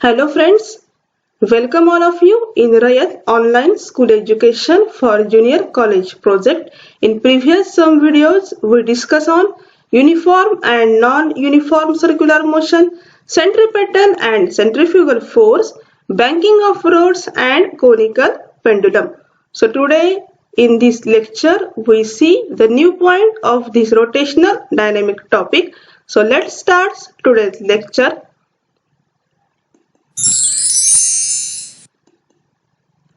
Hello friends, welcome all of you in Rayat Online School Education for Junior College project. In previous some videos we discuss on uniform and non-uniform circular motion, centripetal and centrifugal force, banking of rods and conical pendulum. So today in this lecture we see the new point of this rotational dynamic topic. So let's start today's lecture.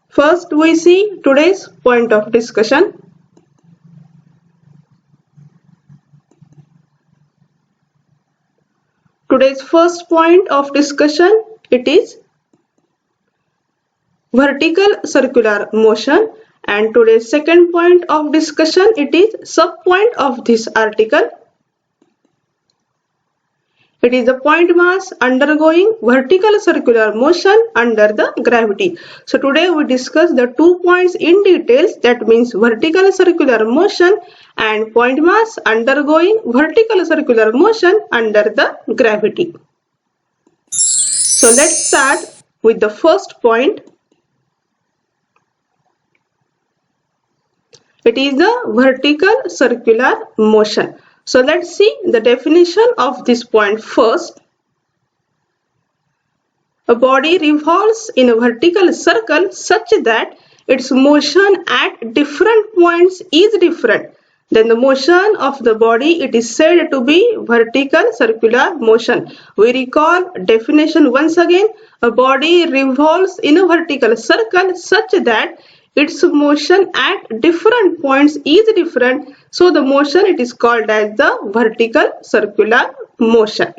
First, we see today's point of discussion. Today's first point of discussion, it is vertical circular motion, and today's second point of discussion, it is subpoint of this article. It is the point mass undergoing vertical circular motion under the gravity. So today we discuss the 2 points in details, that means vertical circular motion and point mass undergoing vertical circular motion under the gravity. So let's start with the first point. It is the vertical circular motion. So let's see the definition of this point first. A body revolves in a vertical circle such that its motion at different points is different. Then the motion of the body, it is said to be vertical circular motion. We recall definition once again. A body revolves in a vertical circle such that its motion at different points is different. So the motion, it is called as the vertical circular motion.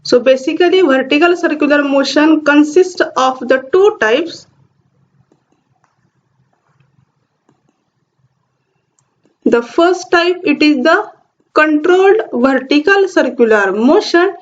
So basically vertical circular motion consists of the two types. The first type, it is the controlled vertical circular motion,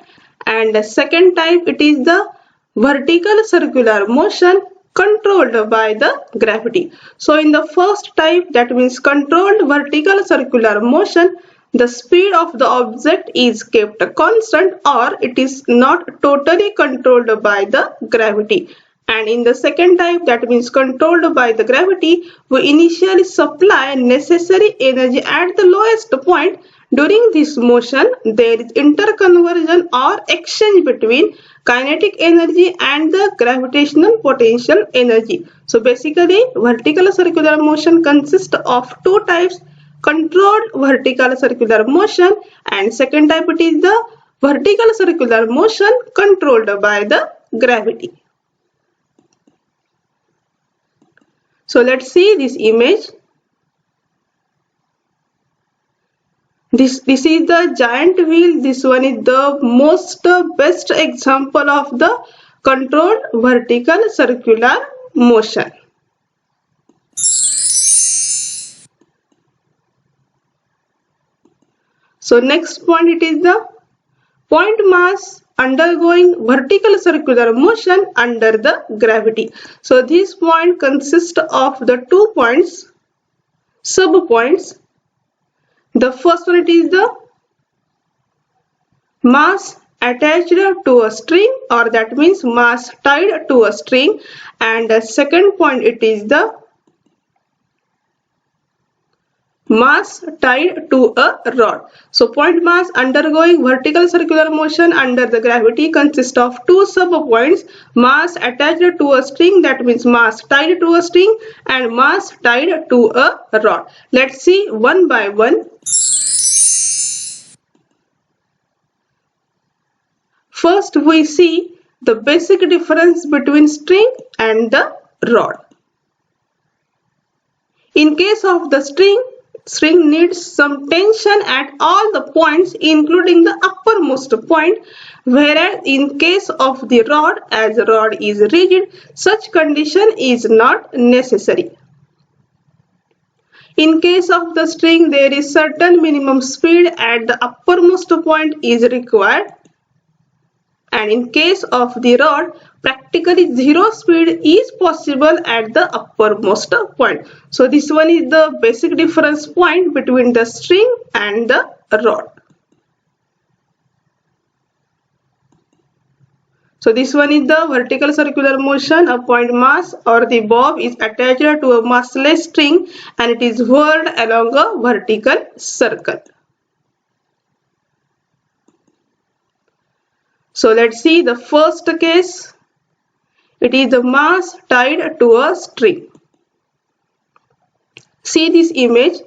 and the second type, it is the vertical circular motion controlled by the gravity. So in the first type, that means controlled vertical circular motion, the speed of the object is kept constant or it is not totally controlled by the gravity. And in the second type, that means controlled by the gravity, we initially supply necessary energy at the lowest point. During this motion, there is interconversion or exchange between kinetic energy and the gravitational potential energy. So basically, vertical circular motion consists of two types: controlled vertical circular motion, and second type, it is the vertical circular motion controlled by the gravity. So let's see this image. This is the giant wheel. This one is the best example of the controlled vertical circular motion. So next point, it is the point mass undergoing vertical circular motion under the gravity. So this point consists of the 2 points, sub-points. The first one, it is the mass attached to a string, or that means mass tied to a string, and the second point, it is the mass tied to a rod. So point mass undergoing vertical circular motion under the gravity consists of 2 sub-points: mass attached to a string, that means mass tied to a string, and mass tied to a rod. Let's see one by one. First, we see the basic difference between string and the rod. In case of the string needs some tension at all the points including the uppermost point, whereas in case of the rod, as the rod is rigid, such condition is not necessary. In case of the string, there is certain minimum speed at the uppermost point is required. and in case of the rod, practically zero speed is possible at the uppermost point. So this one is the basic difference point between the string and the rod. So this one is the vertical circular motion. A point mass or the bob is attached to a massless string and it is whirled along a vertical circle. So let's see the first case. It is the mass tied to a string. See this image.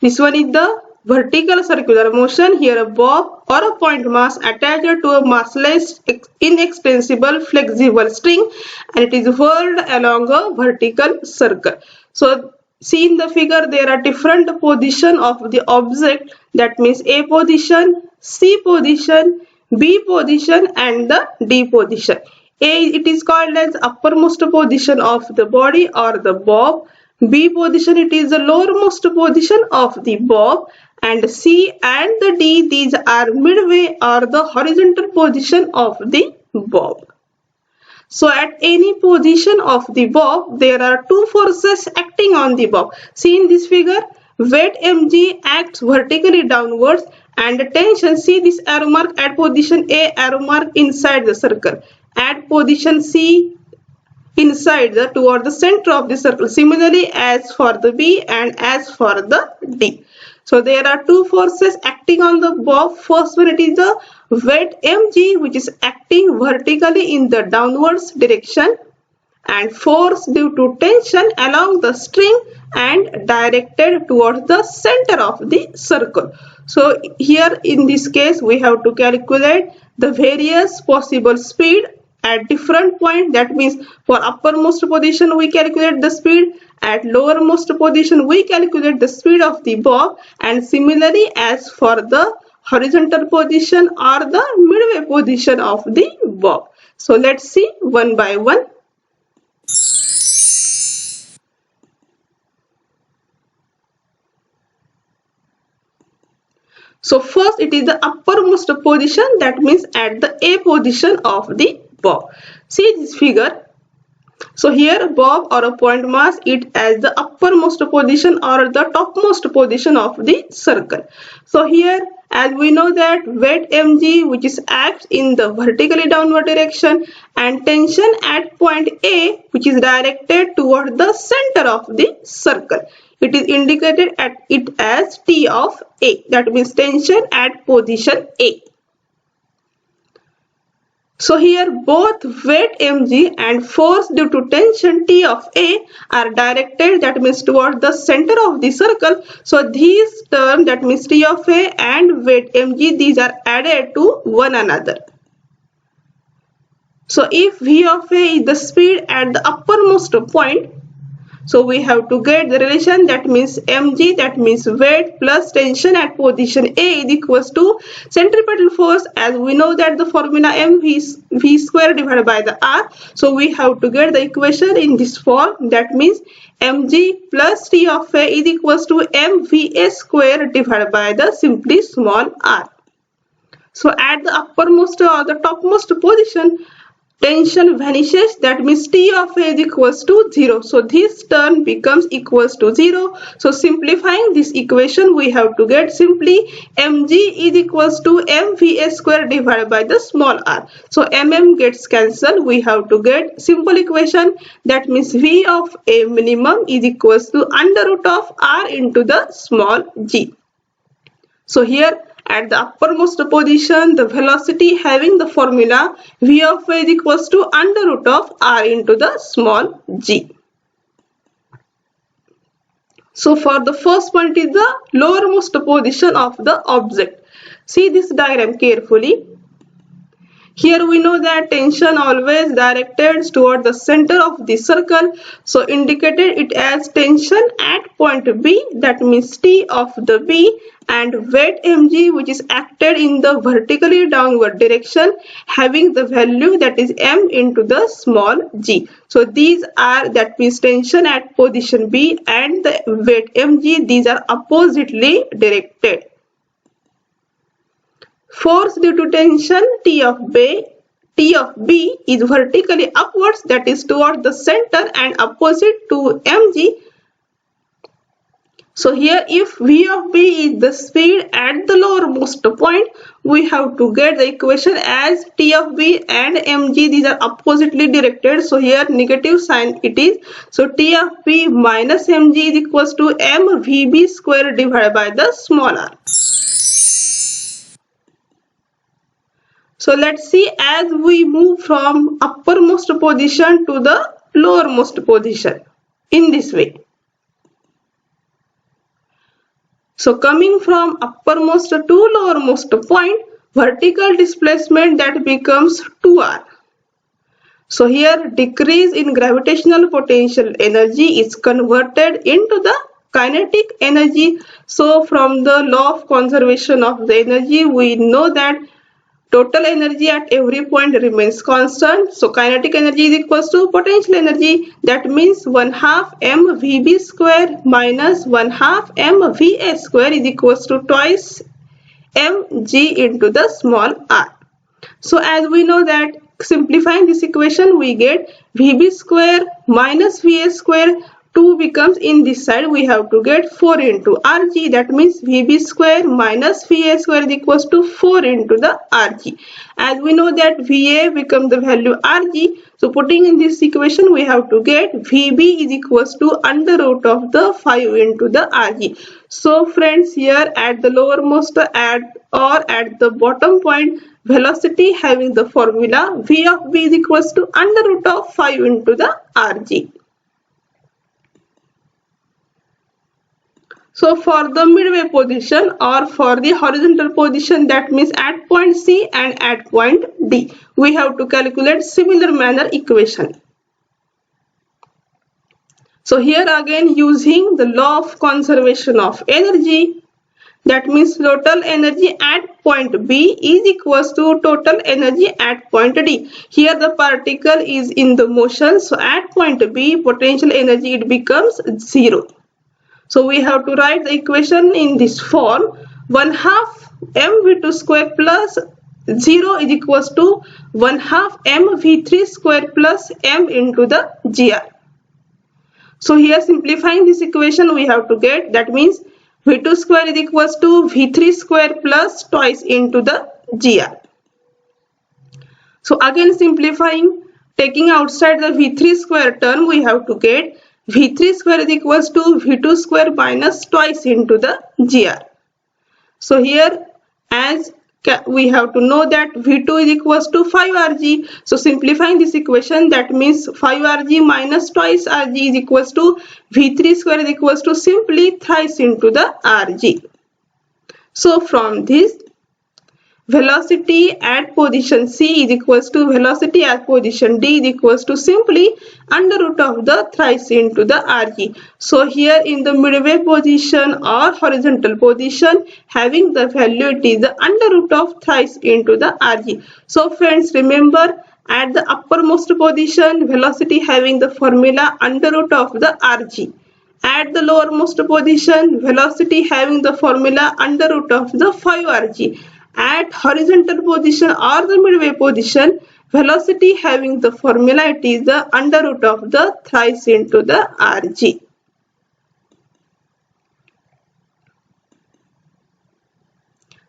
This one is the vertical circular motion. Here a bob or a point mass attached to a massless, inextensible, flexible string and it is whirled along a vertical circle. So see in the figure there are different position of the object, that means A position, C position, B position and the D position. A, it is called as uppermost position of the body or the bob. B position, it is the lowermost position of the bob, and C and the D, these are midway or the horizontal position of the bob. So at any position of the bob, there are two forces acting on the bob. See in this figure, weight mg acts vertically downwards and tension, see this arrow mark at position A, arrow mark inside the circle. At position C, inside the toward the center of the circle. Similarly as for the B and as for the D. So there are two forces acting on the bob. First one, it is the weight mg which is acting vertically in the downwards direction and force due to tension along the string and directed towards the center of the circle. So here in this case we have to calculate the various possible speed at different point. That means for uppermost position we calculate the speed, at lowermost position we calculate the speed of the bob, and similarly as for the horizontal position or the midway position of the bob. So let's see one by one. So first it is the uppermost position, that means at the A position of the bob. See this figure. So here bob or a point mass, it as the uppermost position or the topmost position of the circle. So here as we know that weight mg which is acts in the vertically downward direction and tension at point A which is directed toward the center of the circle. It is indicated at it as T of A, that means tension at position A. So here both weight mg and force due to tension T of A are directed, that means toward the center of the circle. So these terms, that means T of A and weight mg, these are added to one another. So if V of A is the speed at the uppermost point, so we have to get the relation, that means mg, that means weight plus tension at position A is equals to centripetal force. As we know that the formula mv square divided by the r. So we have to get the equation in this form, that means mg plus T of A is equals to mva square divided by the simply small r. So at the uppermost or the topmost position, tension vanishes, that means T of A is equals to 0. So this term becomes equals to 0. So simplifying this equation, we have to get simply mg is equals to mva square divided by the small r. So mm gets cancelled. We have to get simple equation, that means V of A minimum is equals to under root of r into the small g. So here at the uppermost position, the velocity having the formula V of A is equals to under root of r into the small g. So for the first one, it is the lowermost position of the object. See this diagram carefully. Here we know that tension always directed toward the center of the circle. So indicated it as tension at point B, that means T of the B, and weight mg which is acted in the vertically downward direction having the value that is m into the small g. So these are, that means tension at position B and the weight mg, these are oppositely directed. Force due to tension T of B T of B is vertically upwards, that is toward the center and opposite to mg. So here if V of B is the speed at the lowermost point, we have to get the equation as T of B and mg, these are oppositely directed. So here negative sign it is. So T of B minus mg is equals to mvb square divided by the small r. So let's see as we move from uppermost position to the lowermost position in this way. So coming from uppermost to lowermost point, vertical displacement that becomes 2r. So here decrease in gravitational potential energy is converted into the kinetic energy. So from the law of conservation of the energy, we know that total energy at every point remains constant. So kinetic energy is equals to potential energy. That means 1/2 mvb square minus 1/2 mva square is equals to twice mg into the small r. So as we know that simplifying this equation, we get vb square minus va square. 2 becomes in this side, we have to get 4 into rg. That means vb square minus va square is equals to 4 into the rg. As we know that va becomes the value rg, so putting in this equation we have to get vb is equals to under root of the 5 into the rg. So friends, here at the lowermost at the bottom point, velocity having the formula v of b is equals to under root of 5 into the rg. So for the midway position or for the horizontal position, that means at point C and at point D, we have to calculate similar manner equation. So here again using the law of conservation of energy, that means total energy at point B is equals to total energy at point D. Here the particle is in the motion, so at point B potential energy it becomes 0. So we have to write the equation in this form. 1/2 mv2 square plus 0 is equals to 1/2 mv3 square plus m into the gr. So here simplifying this equation we have to get, that means v2 square is equals to v3 square plus twice into the gr. So again simplifying, taking outside the v3 square term, we have to get v3 square is equals to v2 square minus twice into the gr. So here as we have to know that v2 is equals to 5rg. So simplifying this equation, that means 5rg minus twice rg is equals to v3 square is equals to simply thrice into the rg. So from this, velocity at position C is equals to velocity at position D is equals to simply under root of the thrice into the rg. So here in the midway position or horizontal position, having the value it is the under root of thrice into the rg. So friends, remember at the uppermost position, velocity having the formula under root of the rg. At the lowermost position, velocity having the formula under root of the 5rg. At horizontal position or the midway position, velocity having the formula it is the under root of the thrice into the rg.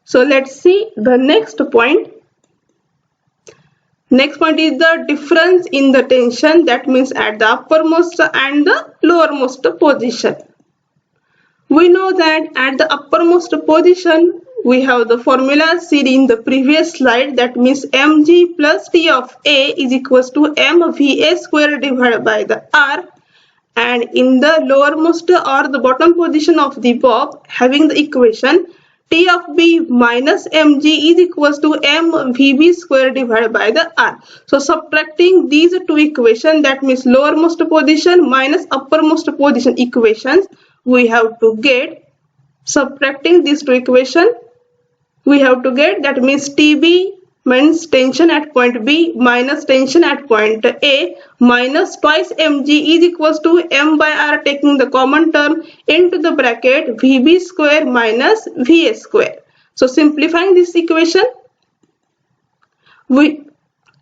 So let's see the next point. Next point is the difference in the tension, that means at the uppermost and the lowermost position. We know that at the uppermost position we have the formula seen in the previous slide, that means mg plus T of A is equals to mva square divided by the r, and in the lowermost or the bottom position of the bob, having the equation T of B minus mg is equals to mvb square divided by the r. So subtracting these two equations, that means lowermost position minus uppermost position equations, we have to get, subtracting these two equations, we have to get, that means TB means tension at point B minus tension at point A minus twice mg is equals to m by r, taking the common term into the bracket vb square minus va square. So simplifying this equation, we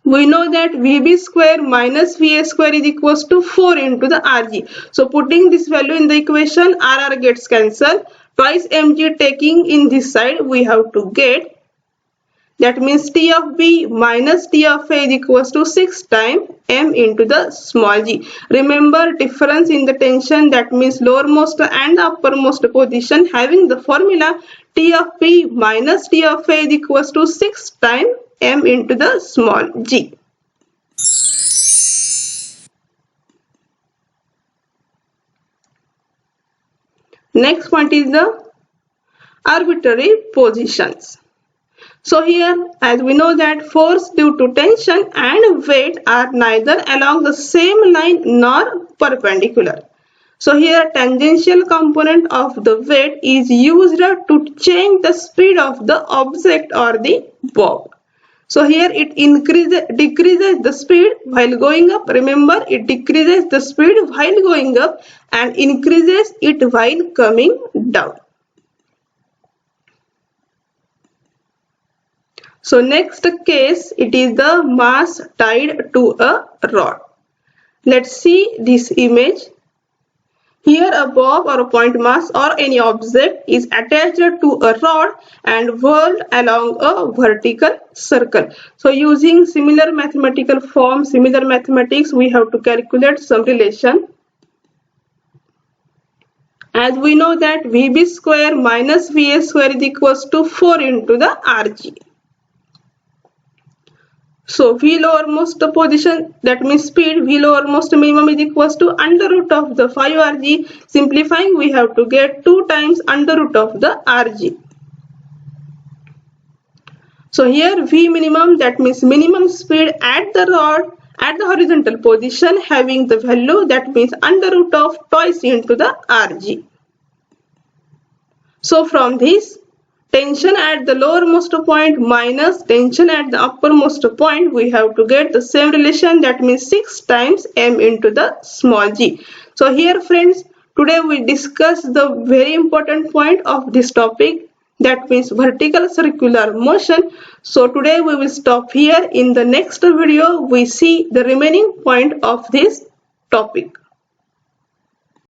we know that Vb square minus Va square is equals to 4 into the Rg. So putting this value in the equation, Rr gets cancelled. Twice Mg taking in this side, we have to get, that means T of B minus T of A is equals to 6 times M into the small g. Remember difference in the tension, that means lowermost and uppermost position having the formula T of B minus T of A is equals to 6 times M into the small g. Next point is the arbitrary positions. So here, as we know that force due to tension and weight are neither along the same line nor perpendicular. So here tangential component of the weight is used to change the speed of the object or the bob. So here it decreases the speed while going up. Remember, it decreases the speed while going up and increases it while coming down. So next case, it is the mass tied to a rod. Let's see this image. Here a bob or a point mass or any object is attached to a rod and whirled along a vertical circle. So using similar mathematical form, similar mathematics, we have to calculate some relation. As we know that Vb square minus Va square is equals to 4 into the Rg. So V lowermost position, that means speed, V lowermost minimum is equals to under root of the 5 Rg. Simplifying, we have to get 2 times under root of the Rg. So here V minimum, that means minimum speed at the rod at the horizontal position having the value, that means under root of twice into the Rg. So from this, tension at the lowermost point minus tension at the uppermost point, we have to get the same relation, that means 6 times M into the small g. So here friends, today we discuss the very important point of this topic, that means vertical circular motion. So today we will stop here. In the next video, we see the remaining point of this topic.